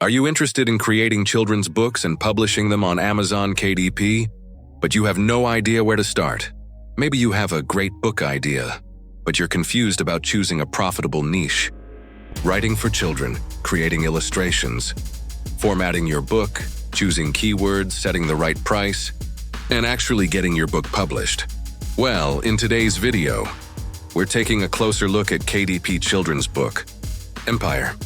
Are you interested in creating children's books and publishing them on Amazon KDP, but you have no idea where to start? Maybe you have a great book idea, but you're confused about choosing a profitable niche. Writing for children, creating illustrations, formatting your book, choosing keywords, setting the right price, and actually getting your book published. Well, in today's video, we're taking a closer look at KDP Children's Book Empire,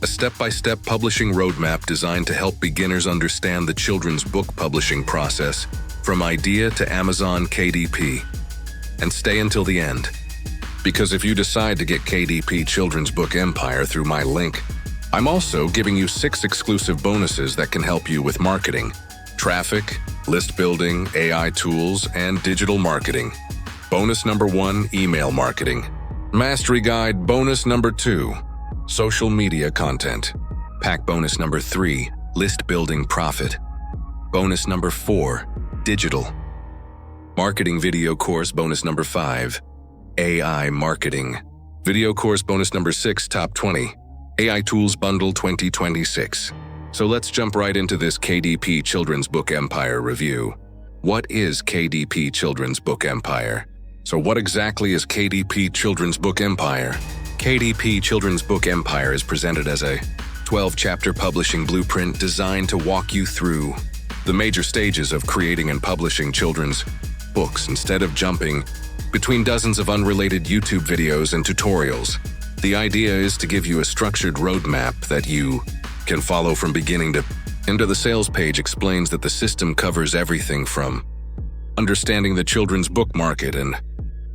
a step-by-step publishing roadmap designed to help beginners understand the children's book publishing process from idea to Amazon KDP. And stay until the end, because if you decide to get KDP Children's Book Empire through my link, I'm also giving you 6 exclusive bonuses that can help you with marketing, traffic, list building, AI tools, and digital marketing. Bonus number 1, email marketing. Mastery Guide bonus number 2, social media content. Pack bonus number 3, list building profit. Bonus number 4, digital. Marketing video course bonus number 5, AI marketing. Video course bonus number 6, top 20. AI Tools Bundle 2026. So let's jump right into this KDP Children's Book Empire review. What is KDP Children's Book Empire? So what exactly is KDP Children's Book Empire? KDP Children's Book Empire is presented as a 12-chapter publishing blueprint designed to walk you through the major stages of creating and publishing children's books instead of jumping between dozens of unrelated YouTube videos and tutorials. The idea is to give you a structured roadmap that you can follow from beginning to end. The sales page explains that the system covers everything from understanding the children's book market and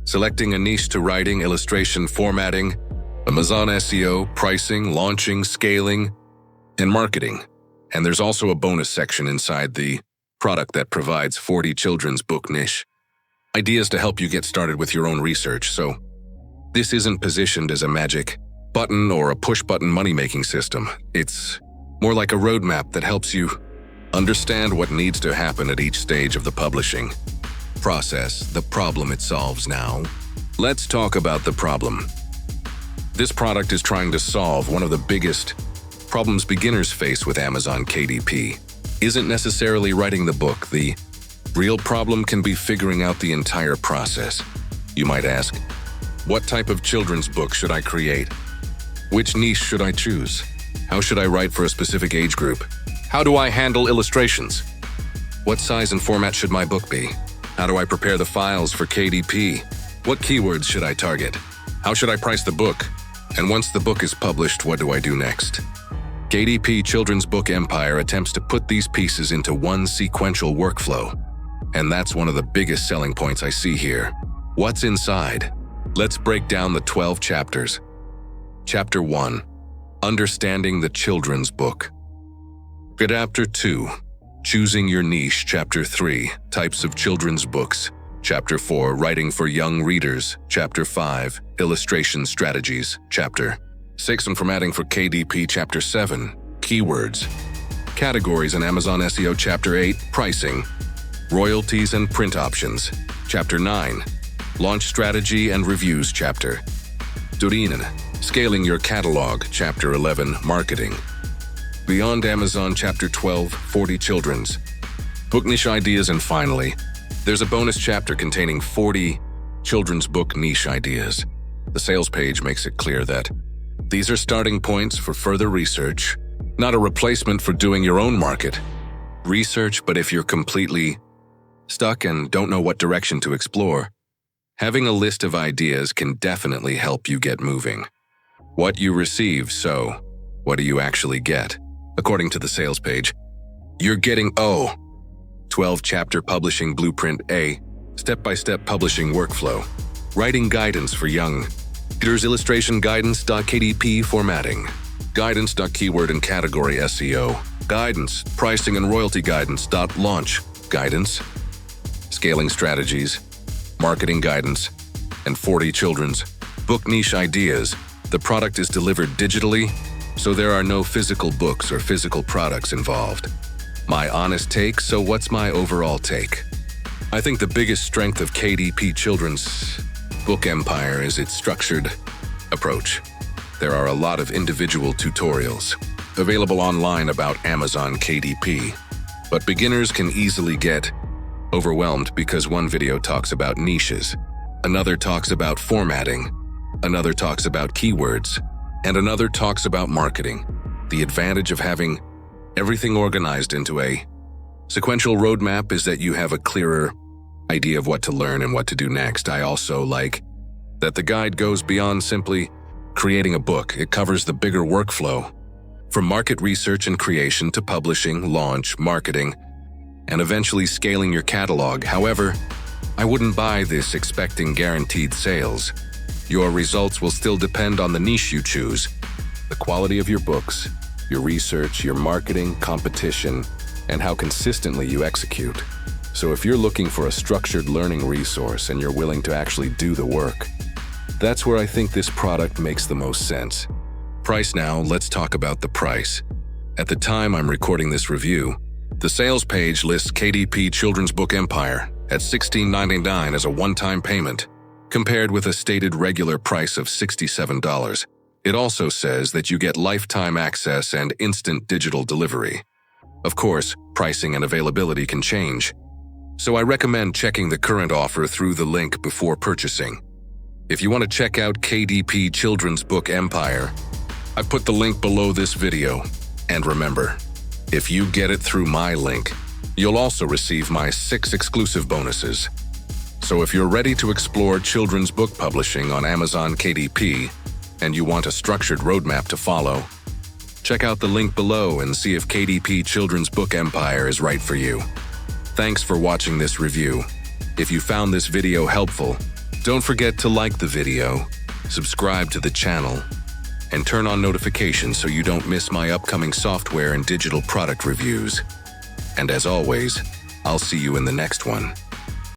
selecting a niche to writing, illustration, formatting, Amazon SEO, pricing, launching, scaling, and marketing. And there's also a bonus section inside the product that provides 40 children's book niche ideas to help you get started with your own research. So this isn't positioned as a magic button or a push-button money-making system. It's more like a roadmap that helps you understand what needs to happen at each stage of the publishing process, the problem it solves. Now, let's talk about the problem. This product is trying to solve one of the biggest problems beginners face with Amazon KDP. Isn't necessarily writing the book. The real problem can be figuring out the entire process. You might ask, what type of children's book should I create? Which niche should I choose? How should I write for a specific age group? How do I handle illustrations? What size and format should my book be? How do I prepare the files for KDP? What keywords should I target? How should I price the book? And once the book is published, what do I do next? KDP Children's Book Empire attempts to put these pieces into one sequential workflow. And that's one of the biggest selling points I see here. What's inside? Let's break down the 12 chapters. Chapter 1. Understanding the Children's Book. Chapter 2. Choosing your niche. Chapter 3. Types of children's books. Chapter 4. Writing for young readers. Chapter 5. Illustration strategies. Chapter 6. Formatting for KDP. Chapter 7. Keywords. Categories in Amazon SEO. Chapter 8. Pricing. Royalties and print options. Chapter 9. Launch strategy and reviews. Chapter 10. Scaling your catalog. Chapter 11. Marketing. Beyond Amazon. Chapter 12. 40 children's book niche ideas. And finally, there's a bonus chapter containing 40 children's book niche ideas. The sales page makes it clear that these are starting points for further research, not a replacement for doing your own market research. But if you're completely stuck and don't know what direction to explore, having a list of ideas can definitely help you get moving. What you receive, so what do you actually get? According to the sales page, you're getting 12-chapter publishing blueprint, A, step-by-step publishing workflow, writing guidance for young readers, illustration guidance, KDP formatting, guidance, keyword and category SEO, guidance, pricing and royalty guidance, launch guidance, scaling strategies, marketing guidance, and 40 children's book niche ideas. The product is delivered digitally, so there are no physical books or physical products involved. My honest take. So what's my overall take? I think the biggest strength of KDP Children's Book Empire is its structured approach. There are a lot of individual tutorials, available online about Amazon KDP. But beginners can easily get overwhelmed because one video talks about niches, another talks about formatting, another talks about keywords, and another talks about marketing. The advantage of having everything organized into a sequential roadmap is that you have a clearer idea of what to learn and what to do next. I also like that the guide goes beyond simply creating a book. It covers the bigger workflow, from market research and creation to publishing, launch, marketing, and eventually scaling your catalog. However, I wouldn't buy this expecting guaranteed sales. Your results will still depend on the niche you choose, the quality of your books, your research, your marketing, competition, and how consistently you execute. So if you're looking for a structured learning resource and you're willing to actually do the work, that's where I think this product makes the most sense. Price now, let's talk about the price. At the time I'm recording this review, the sales page lists KDP Children's Book Empire at $16.99 as a one-time payment, compared with a stated regular price of $67. It also says that you get lifetime access and instant digital delivery. Of course, pricing and availability can change, so I recommend checking the current offer through the link before purchasing. If you want to check out KDP Children's Book Empire, I've put the link below this video. And remember, if you get it through my link, you'll also receive my 6 exclusive bonuses. So if you're ready to explore children's book publishing on Amazon KDP, and you want a structured roadmap to follow, check out the link below and see if KDP Children's Book Empire is right for you. Thanks for watching this review. If you found this video helpful, don't forget to like the video, subscribe to the channel, and turn on notifications so you don't miss my upcoming software and digital product reviews. And as always, I'll see you in the next one.